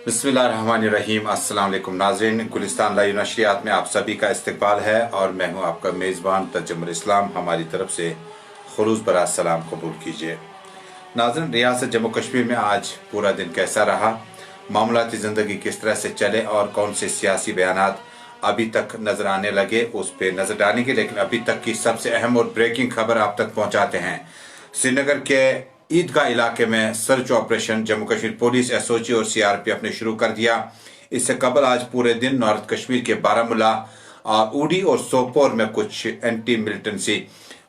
बिस्मिल्लाहिर्रहमानिर्रहीम। अस्सलाम वालेकुम नाज़रीन, गुलिस्तान लाइव नशरियात में आप सभी का इस्तकबाल है और मैं हूं आपका मेज़बान तजम्मुल इस्लाम। हमारी तरफ से खुलूस भरा सलाम कबूल कीजिए। नाज़रीन, रियासत जम्मू कश्मीर में आज पूरा दिन कैसा रहा, मामलाती ज़िंदगी किस तरह से चले और कौन से सियासी बयानात अभी तक नजर आने लगे, उस पर नजर डालेंगे। लेकिन अभी तक की सबसे अहम और ब्रेकिंग खबर आप तक पहुंचाते हैं। श्रीनगर के ईदगाह इलाके में search operation Jammu Kashmir police, SOG और सीआरपीएफ ने शुरू कर दिया। इससे कबल आज पूरे दिन नॉर्थ कश्मीर के बारामूला, उड़ी और सोपोर में कुछ एंटी मिलिटेंसी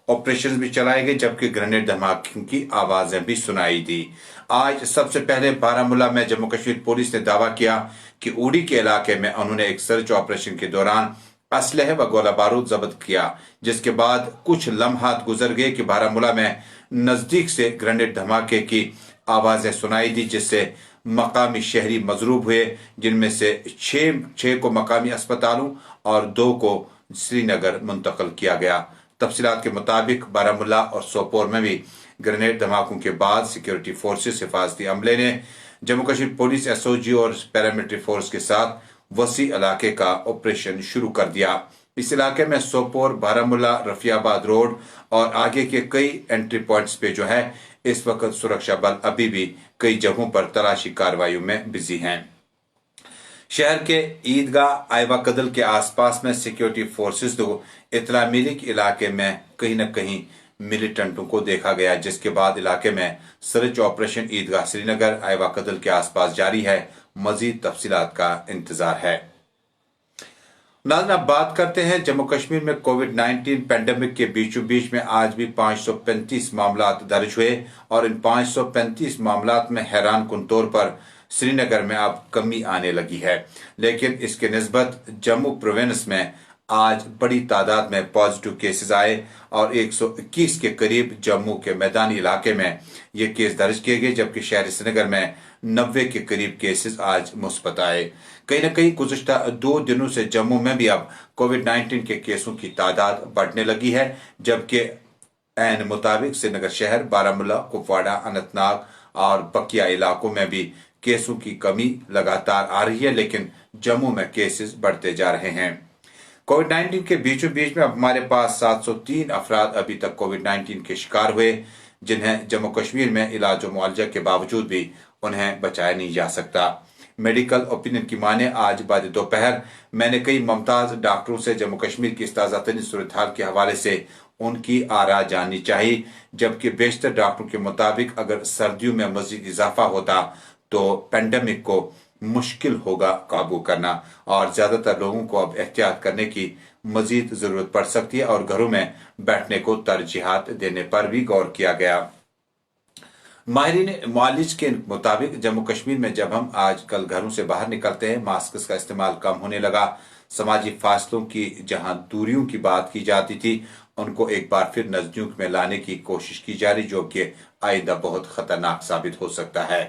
ऑपरेशन भी चलाए गए, जबकि ग्रेनेड धमाके की आवाजें भी सुनाई दी। आज सबसे पहले बारामूला में जम्मू कश्मीर पुलिस ने दावा किया कि उड़ी के इलाके में उन्होंने एक सर्च ऑपरेशन के दौरान असलहे व गोला बारूद जब्त किया, जिसके बाद कुछ लम्हात गुजर गए कि बारामूला में नजदीक से ग्रेनेड धमाके की आवाजें सुनाई दी, जिससे मकामी शहरी मजरूब हुए, जिनमें से छह को मकामी अस्पतालों और 2 को श्रीनगर मुंतकिल किया गया। तफसीलात के मुताबिक बारामूला और सोपोर में भी ग्रेनेड धमाकों के बाद सिक्योरिटी फोर्सेस, हिफाजती अमले ने जम्मू कश्मीर पुलिस, एसओजी और पैरामिलिट्री फोर्स के साथ वसी इलाके का ऑपरेशन शुरू कर दिया। इस इलाके में सोपोर, बारामूला, रफियाबाद रोड और आगे के कई एंट्री पॉइंट्स पे जो है इस वक्त सुरक्षा बल अभी भी कई जगहों पर तलाशी कार्रवाई में बिजी हैं। शहर के ईदगाह आयवा कदल के आसपास में सिक्योरिटी फोर्सेस को इतला मिली कि इलाके में कहीं न कहीं मिलिटेंटों को देखा गया, जिसके बाद इलाके में सर्च ऑपरेशन ईदगाह श्रीनगर आयवा कदल के आसपास जारी है। मजीद तफसीलात का इंतजार है। नाज़रीन, अब बात करते हैं जम्मू कश्मीर में कोविड-19 पैंडेमिक के बीचों बीच में आज भी 535 मामला दर्ज हुए और इन 535 मामलात में हैरान कुन तौर पर श्रीनगर में अब कमी आने लगी है। लेकिन इसके निस्बत जम्मू प्रोविंस में आज बड़ी तादाद में पॉजिटिव केसेस आए और 121 के करीब जम्मू के मैदानी इलाके में ये केस दर्ज किए गए, जबकि शहर श्रीनगर में 90 के करीब केसेस आज मुस्बत आए। कहीं न कहीं गुज़िश्ता 2 दिनों से जम्मू में भी अब कोविड-19 के केसों की तादाद बढ़ने लगी है, जबकि ऐन मुताबिक श्रीनगर शहर, बारामूला, कुपवाड़ा, अनंतनाग और बकिया इलाकों में भी केसों की कमी लगातार आ रही है, लेकिन जम्मू में केसेस बढ़ते जा रहे हैं। कोविड-19 के बीचों बीच में अब हमारे पास 703 अफराद अभी तक कोविड-19 के शिकार हुए, जिन्हें जम्मू कश्मीर में इलाज और मुआवजा के बावजूद भी उन्हें बचाया नहीं जा सकता। मेडिकल ओपिनियन की माने आज बाद दोपहर मैंने कई मुमताज डॉक्टरों से जम्मू कश्मीर की ताज़ा तरीन सूरत हाल के हवाले से उनकी आरा जाननी चाहिए, जबकि बेशतर डॉक्टरों के मुताबिक अगर सर्दियों में मजीद इजाफा होता तो पेंडेमिक को मुश्किल होगा काबू करना और ज्यादातर लोगों को अब एहतियात करने की मजीद जरूरत पड़ सकती है और घरों में बैठने को तरजीहात देने पर भी गौर किया गया। माहिरीन मुआलिज के मुताबिक जम्मू कश्मीर में जब हम आजकल घरों से बाहर निकलते हैं, मास्क का इस्तेमाल कम होने लगा। समाजी फासलों की जहां दूरियों की बात की जाती थी, उनको एक बार फिर नजदीक में लाने की कोशिश की जा रही, जो कि आइंदा बहुत खतरनाक साबित हो सकता है।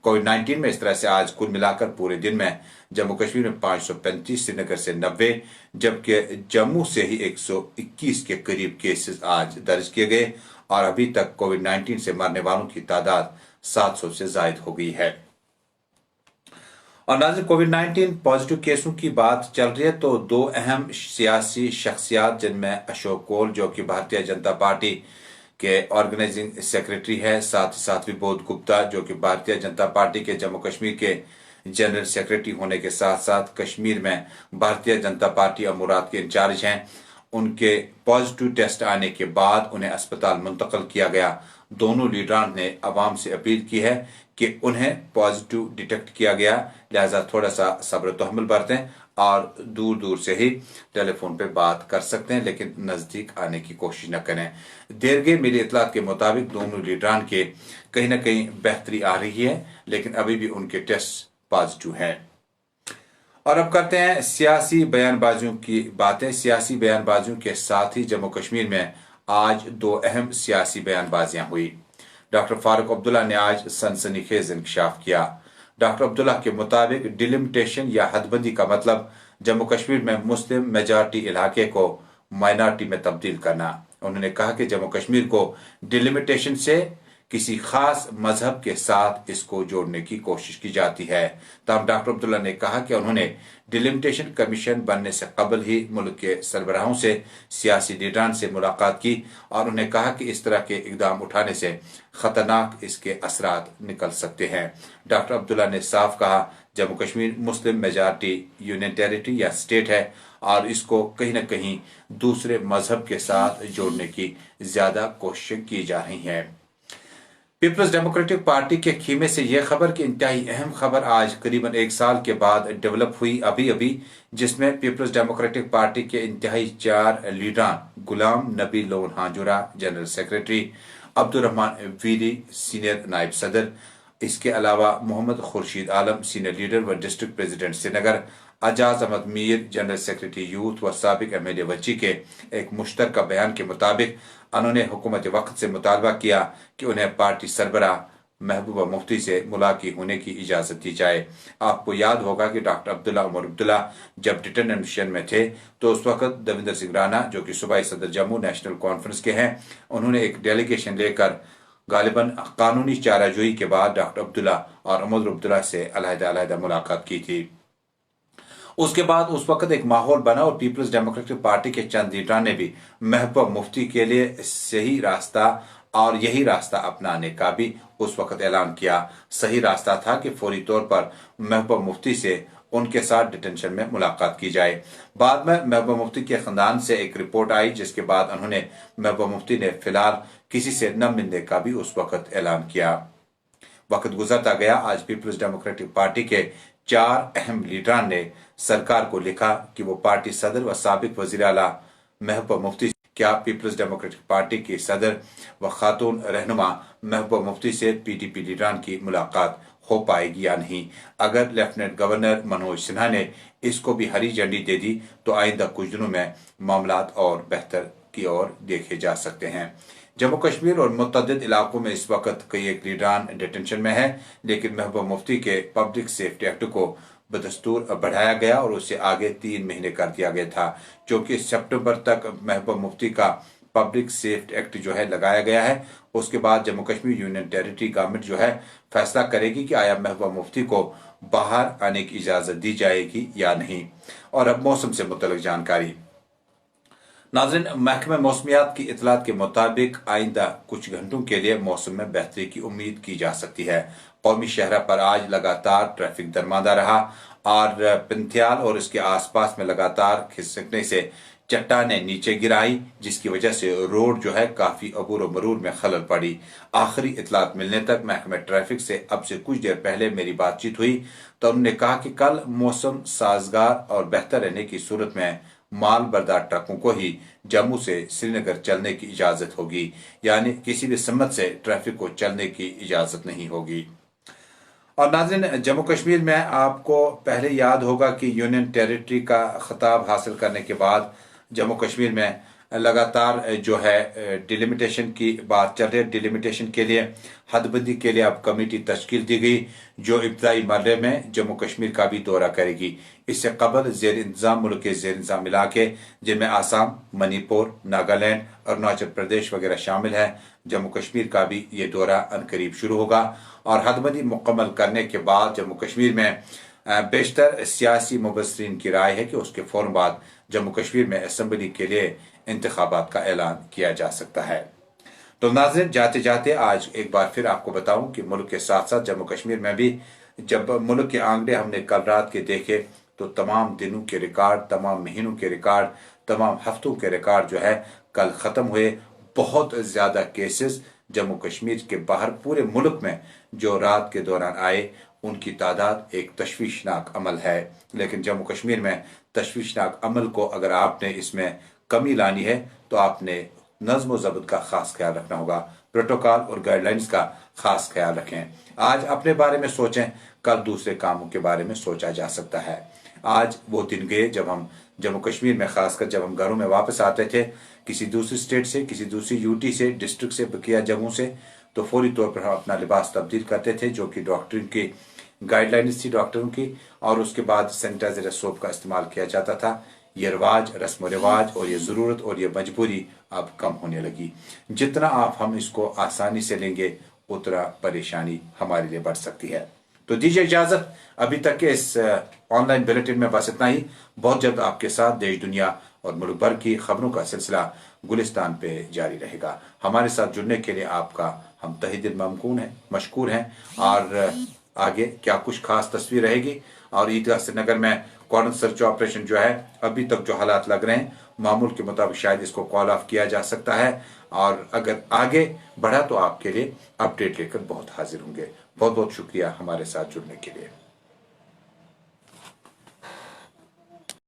कोविड-19 में इस तरह से आज कुल मिलाकर पूरे दिन में जम्मू कश्मीर में 535, श्रीनगर से 90, जबकि जम्मू से ही 121 के करीब केसेस आज दर्ज किए गए और अभी तक कोविड-19 से मरने वालों की तादाद 700 से जायद हो गई है। और नाज़रीन, कोविड-19 पॉजिटिव केसों की बात चल रही है तो 2 अहम सियासी शख्सियात, जिनमें अशोक कौल जो कि भारतीय जनता पार्टी के ऑर्गेनाइजिंग सेक्रेटरी है, साथ ही साथ विबोध गुप्ता जो कि भारतीय जनता पार्टी के जम्मू कश्मीर के जनरल सेक्रेटरी होने के साथ साथ कश्मीर में भारतीय जनता पार्टी अमूरात के इंचार्ज हैं, उनके पॉजिटिव टेस्ट आने के बाद उन्हें अस्पताल मुंतकिल किया गया। दोनों लीडरान ने अवाम से अपील की है कि उन्हें पॉजिटिव डिटेक्ट किया गया, लिहाजा थोड़ा सा सब्र तहम्मुल बरतें और दूर दूर से ही टेलीफोन पे बात कर सकते हैं, लेकिन नजदीक आने की कोशिश न करें। देर गए मेरी इतलात के मुताबिक दोनों लीडरान के कहीं ना कहीं बेहतरी आ रही है, लेकिन अभी भी उनके टेस्ट पॉजिटिव हैं। और अब करते हैं सियासी बयानबाजियों की बातें। सियासी बयानबाजियों के साथ ही जम्मू कश्मीर में आज 2 अहम सियासी बयानबाजियां हुई। डॉक्टर फारूक अब्दुल्ला ने आज सनसनीखेज इंकशाफ किया। डॉक्टर अब्दुल्ला के मुताबिक डिलिमिटेशन या हदबंदी का मतलब जम्मू कश्मीर में मुस्लिम मेजॉरिटी इलाके को माइनॉरिटी में तब्दील करना। उन्होंने कहा कि जम्मू कश्मीर को डिलिमिटेशन से किसी खास मजहब के साथ इसको जोड़ने की कोशिश की जाती है। तब डॉक्टर अब्दुल्ला ने कहा कि उन्होंने डिलिमिटेशन कमीशन बनने से कबल ही मुल्क के सरबराहों से, सियासी लीडरान से मुलाकात की और उन्हें कहा कि इस तरह के इकदाम उठाने से खतरनाक इसके असरात निकल सकते हैं। डॉक्टर अब्दुल्ला ने साफ कहा, Jammu Kashmir Muslim majority union territory या स्टेट है और इसको कहीं न कहीं दूसरे मजहब के साथ जोड़ने की ज्यादा कोशिशें की जा रही हैं। पीपल्स डेमोक्रेटिक पार्टी के खीमे से यह खबर की इंतहाई अहम खबर आज करीबन एक साल के बाद डेवलप हुई अभी, जिसमें पीपल्स डेमोक्रेटिक पार्टी के इंतहाई 4 लीडरान गुलाम नबी लोन हाजुरा general secretary, Abdul Rahman Veeri senior नायब सदर, इसके अलावा मोहम्मद खुर्शीद आलम सीनियर लीडर व district president Srinagar, Aijaz Ahmad Mir general secretary youth व साबिक MLA वच्ची के एक मुश्तरका बयान के मुताबिक उन्होंने हुकूमत वक्त से मुतालबा किया कि उन्हें पार्टी सरबराह महबूबा मुफ्ती से मुलाकी होने की इजाजत दी जाए। आपको याद होगा कि डॉक्टर अब्दुल्ला उमर अब्दुल्ला जब डिटेंशन में थे तो उस वक्त दविंदर सिंह राणा, जो कि सूबाई सदर जम्मू नेशनल कॉन्फ्रेंस के हैं, उन्होंने एक डेलीगेशन लेकर गालिबन कानूनी चाराजोई के बाद डॉक्टर अब्दुल्ला और उमर अब्दुल्ला से अलहदा मुलाकात की थी। उसके बाद उस वक्त एक माहौल बना और पीपल्स डेमोक्रेटिक पार्टी के चंद लीडरान ने भी महबूबा मुफ्ती के लिए सही रास्ता और यही रास्ता अपनाने का भी उस वक्त ऐलान किया। सही रास्ता था कि फौरी तौर पर महबूबा मुफ्ती से उनके साथ डिटेंशन में मुलाकात की जाए। बाद में महबूबा मुफ्ती के खानदान से एक रिपोर्ट आई, जिसके बाद उन्होंने महबूबा मुफ्ती ने फिलहाल किसी से न मिलने का भी उस वक्त ऐलान किया। वक्त गुजरता गया, आज पीपल्स डेमोक्रेटिक पार्टी के 4 अहम लीडरान ने सरकार को लिखा कि वो पार्टी सदर व साबिक वजीर आला महबूबा मुफ्ती, क्या पीपल्स डेमोक्रेटिक पार्टी के सदर व खातून रहनुमा महबूबा मुफ्ती से PDP लीडरान की मुलाकात हो पाएगी या नहीं। अगर लेफ्टिनेंट गवर्नर मनोज सिन्हा ने इसको भी हरी झंडी दे दी तो आइंदा कुछ दिनों में मामलात और बेहतर की ओर देखे जा सकते हैं। जम्मू कश्मीर और मुतअद्दिद इलाकों में इस वक्त कई एक लीडरान डिटेंशन में है, लेकिन महबूबा मुफ्ती के पब्लिक सेफ्टी एक्ट को बदस्तूर बढ़ाया गया और उसे आगे 3 महीने कर दिया गया था, क्योंकि सितंबर तक महबूबा मुफ्ती का पब्लिक सेफ्टी एक्ट जो है लगाया गया है। उसके बाद Jammu Kashmir union territory government जो है फैसला करेगी कि आया महबूबा मुफ्ती को बाहर आने की इजाजत दी जाएगी या नहीं। और अब मौसम से मुतल्लिक जानकारी। नाज़रीन, महकमे मौसमियात की इतलात के मुताबिक आइंदा कुछ घंटों के लिए मौसम में बेहतरी की उम्मीद की जा सकती है। कौमी शहरा पर आज लगातार ट्रैफिक दरमादा रहा और पंथियाल और इसके आसपास में लगातार खिसकने से चट्टानें नीचे गिराई, जिसकी वजह से रोड जो है काफी अबूर मरूर में खलल पड़ी। आखिरी इतलात मिलने तक महकमे ट्रैफिक से अब से कुछ देर पहले मेरी बातचीत हुई तो उन्होंने कहा कि कल मौसम साजगार और बेहतर रहने की सूरत में माल बरदार ट्रकों को ही जम्मू से श्रीनगर चलने की इजाजत होगी, यानी किसी भी सम्मत से ट्रैफिक को चलने की इजाजत नहीं होगी। और नाज़रीन, जम्मू कश्मीर में आपको पहले याद होगा कि यूनियन टेरिटरी का खिताब हासिल करने के बाद जम्मू कश्मीर में लगातार जो है डिलिमिटेशन की बात चल रही है। डिलिमिटेशन के लिए, हदबंदी के लिए अब कमेटी तश्कील दी गई जो इब्तदाई मरहले में जम्मू कश्मीर का भी दौरा करेगी। इससे कबल जेर इंतजाम मुल्क के जेर इंतजाम इलाके जिनमें आसाम, मणिपुर, नागालैंड, अरुणाचल प्रदेश वगैरह शामिल है, जम्मू कश्मीर का भी ये दौरा अनकरीब शुरू होगा। और हदबंदी मुकम्मल करने के बाद जम्मू कश्मीर में बेशतर सियासी मुबस्सरीन की राय है कि उसके फौरन बाद जम्मू कश्मीर में असेंबली के लिए इंतखाबात का ऐलान किया जा सकता है। तो नाज़रीन, जाते जाते आज एक बार फिर आपको बताऊं कि मुल्क के साथ साथ जम्मू कश्मीर में भी जब मुल्क के आंकड़े हमने कल रात के देखे तो तमाम दिनों के रिकॉर्ड, तमाम महीनों के रिकॉर्ड, तमाम हफ्तों के रिकॉर्ड जो है कल खत्म हुए। बहुत ज्यादा केसेस जम्मू कश्मीर के बाहर पूरे मुल्क में जो रात के दौरान आए उनकी तादाद एक तशवीशनाक अमल है। लेकिन जम्मू कश्मीर में तशवीशनाक अमल को अगर आपने इसमें कमी लानी है तो आपने नज्म व ज़ब्त का खास ख्याल रखना होगा, प्रोटोकॉल और गाइडलाइंस का खास ख्याल रखें। आज अपने बारे में सोचें, कल दूसरे कामों के बारे में सोचा जा सकता है। आज वो दिन गए जब हम जम्मू कश्मीर में, खासकर जब हम घरों में वापस आते थे किसी दूसरी स्टेट से, किसी दूसरी यूटी से, डिस्ट्रिक्ट से, बकिया जम्मू से, तो फौरी तौर पर हम अपना लिबास तब्दील करते थे जो कि डॉक्टर की गाइडलाइंस थी डॉक्टरों की, और उसके बाद सैनिटाइजर सोप का इस्तेमाल किया जाता था। ये रिवाज, रस्म रिवाज और ये ज़रूरत और ये मजबूरी अब कम होने लगी। जितना आप हम इसको आसानी से लेंगे उतना परेशानी हमारे लिए बढ़ सकती है। तो दीजिए इजाजत, अभी तक के इस ऑनलाइन बुलेटिन में बस इतना ही। बहुत जल्द आपके साथ देश दुनिया और मुल्क भर की खबरों का सिलसिला गुलिस्तान पे जारी रहेगा। हमारे साथ जुड़ने के लिए आपका हम तहे दिल मशकूर हैं। और आगे क्या कुछ खास तस्वीर रहेगी, और ईदगाह श्रीनगर में कॉर्डन सर्च ऑपरेशन जो है, अभी तक जो हालात लग रहे हैं मामूल के मुताबिक शायद इसको कॉल ऑफ किया जा सकता है, और अगर आगे बढ़ा तो आपके लिए अपडेट लेकर बहुत हाजिर होंगे। बहुत बहुत शुक्रिया हमारे साथ जुड़ने के लिए।